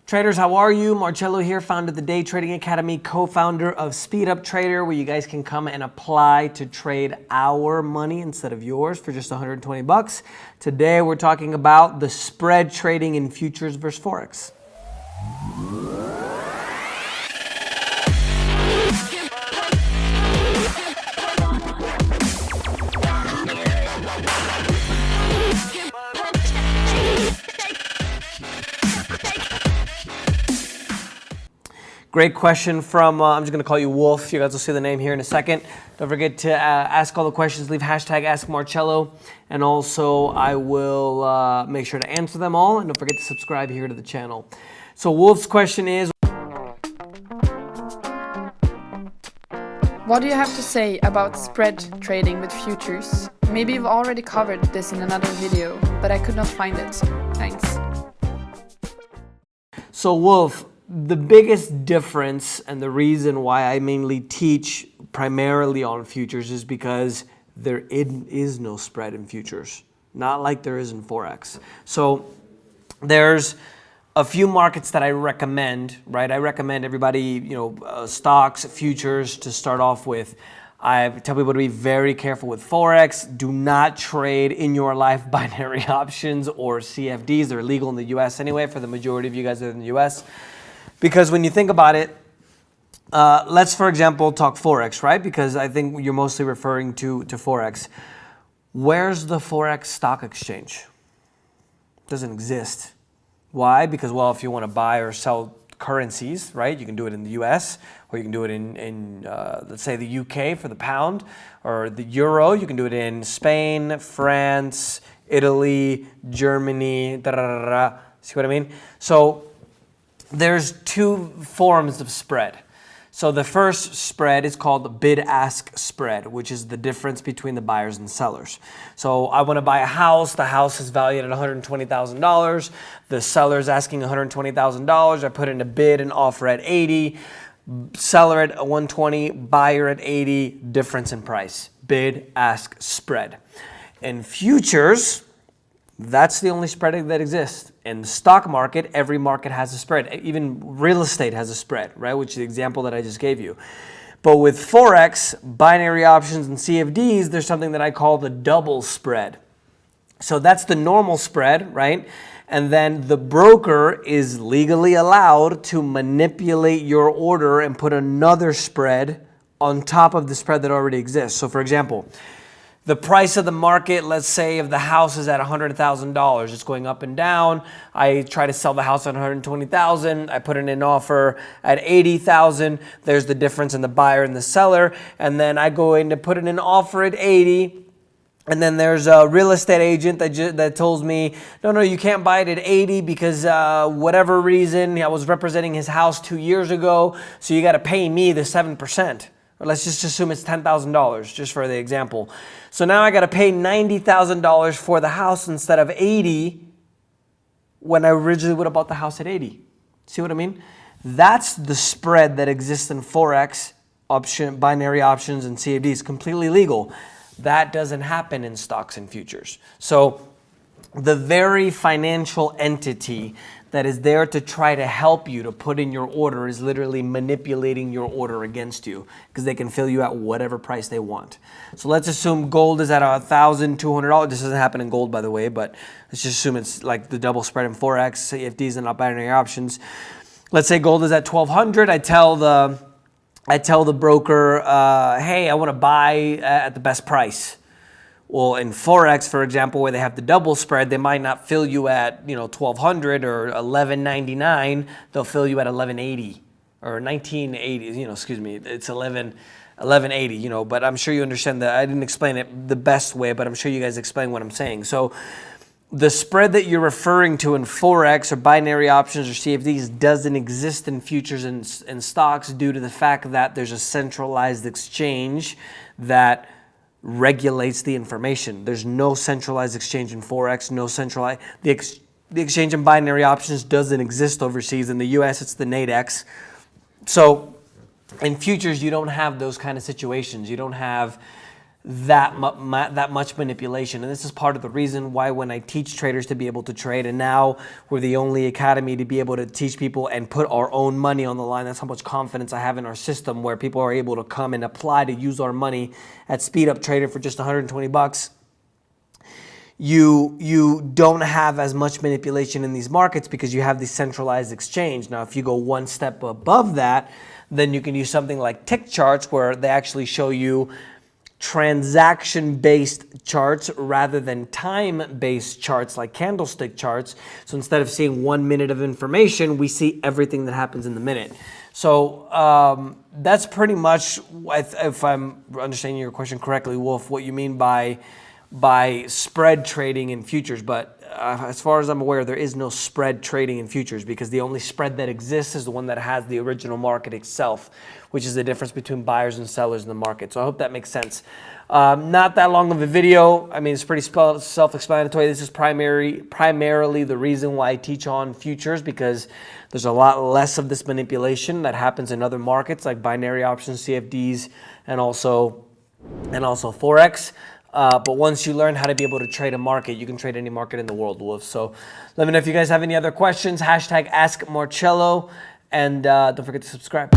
Traders, how are you? Marcello here, founder of the Day Trading Academy, co-founder of Speed Up Trader, where you guys can come and apply to trade our money instead of yours for just 120 bucks. Today, we're talking about the spread trading in futures versus Forex. Great question from, I'm just going to call you Wolf. You guys will see the name here in a second. Don't forget to ask all the questions. Leave hashtag #AskMarcello. And also, I will make sure to answer them all. And don't forget to subscribe here to the channel. So Wolf's question is, what do you have to say about spread trading with futures? Maybe you've already covered this in another video, but I could not find it. Thanks. So Wolf, the biggest difference and the reason why I mainly teach primarily on futures is because there is no spread in futures, not like there is in Forex. So there's a few markets that I recommend, right? I recommend everybody, stocks, futures to start off with. I tell people to be very careful with Forex. Do not trade in your life binary options or CFDs. They're illegal in the US anyway for the majority of you guys that are in the US. Because when you think about it, let's, for example, talk Forex, right? Because I think you're mostly referring to Forex. Where's the Forex stock exchange? It doesn't exist. Why? Because, well, if you want to buy or sell currencies, right, you can do it in the US, or you can do it in let's say, the UK for the pound, or the euro. You can do it in Spain, France, Italy, Germany, See what I mean? So there's two forms of spread. So the first spread is called the bid-ask spread, which is the difference between the buyers and sellers. So I want to buy a house. The house is valued at $120,000. The seller is asking $120,000. I put in a bid and offer at 80. Seller at 120, buyer at 80. Difference in price. Bid-ask spread. In futures, that's the only spread that exists. In the stock market, every market has a spread. Even real estate has a spread, right? Which is the example that I just gave you. But with Forex, binary options, and CFDs, there's something that I call the double spread. So that's the normal spread, right? And then the broker is legally allowed to manipulate your order and put another spread on top of the spread that already exists. So for example, the price of the market, let's say if the house is at $100,000, it's going up and down. I try to sell the house at $120,000. I put in an offer at $80,000. There's the difference in the buyer and the seller. And then I go in to put in an offer at $80,000. And then there's a real estate agent that tells me, no, you can't buy it at 80 because whatever reason, I was representing his house 2 years ago, so you got to pay me the 7%. Or let's just assume it's $10,000, just for the example. So now I got to pay $90,000 for the house instead of 80 when I originally would have bought the house at 80. See what I mean? That's the spread that exists in Forex, binary options, and CFDs. Completely legal. That doesn't happen in stocks and futures. So the very financial entity that is there to try to help you to put in your order is literally manipulating your order against you because they can fill you at whatever price they want. So let's assume gold is at $1,200. This doesn't happen in gold, by the way, but let's just assume it's like the double spread in Forex, CFDs, and not binary options. Let's say gold is at $1,200. I tell the broker, hey, I want to buy at the best price. Well, in Forex, for example, where they have the double spread, they might not fill you at $1,200 or $1,199. They'll fill you at $1,180 or $1,980. Excuse me, it's $1,180. But I'm sure you understand that. I didn't explain it the best way, but I'm sure you guys explain what I'm saying. So the spread that you're referring to in Forex or binary options or CFDs doesn't exist in futures and stocks due to the fact that there's a centralized exchange that regulates the information. There's no centralized exchange in Forex, no centralized. The exchange in binary options doesn't exist overseas. In the US, it's the NADEX. So in futures, you don't have those kind of situations. You don't have that much manipulation. And this is part of the reason why when I teach traders to be able to trade, and now we're the only academy to be able to teach people and put our own money on the line. That's how much confidence I have in our system, where people are able to come and apply to use our money at Speed Up Trading for just 120 bucks. You don't have as much manipulation in these markets because you have the centralized exchange. Now, if you go one step above that, then you can use something like tick charts, where they actually show you transaction-based charts rather than time-based charts like candlestick charts. So instead of seeing 1 minute of information, we see everything that happens in the minute. So that's pretty much, if I'm understanding your question correctly, Wolf, what you mean by spread trading in futures. But as far as I'm aware, there is no spread trading in futures, because the only spread that exists is the one that has the original market itself, which is the difference between buyers and sellers in the market. So I hope that makes sense. Not that long of a video. I mean, it's pretty self-explanatory. This is primarily the reason why I teach on futures, because there's a lot less of this manipulation that happens in other markets like binary options, CFDs, and also Forex. But once you learn how to be able to trade a market, you can trade any market in the world, Wolf. So let me know if you guys have any other questions. #AskMarcello. And don't forget to subscribe.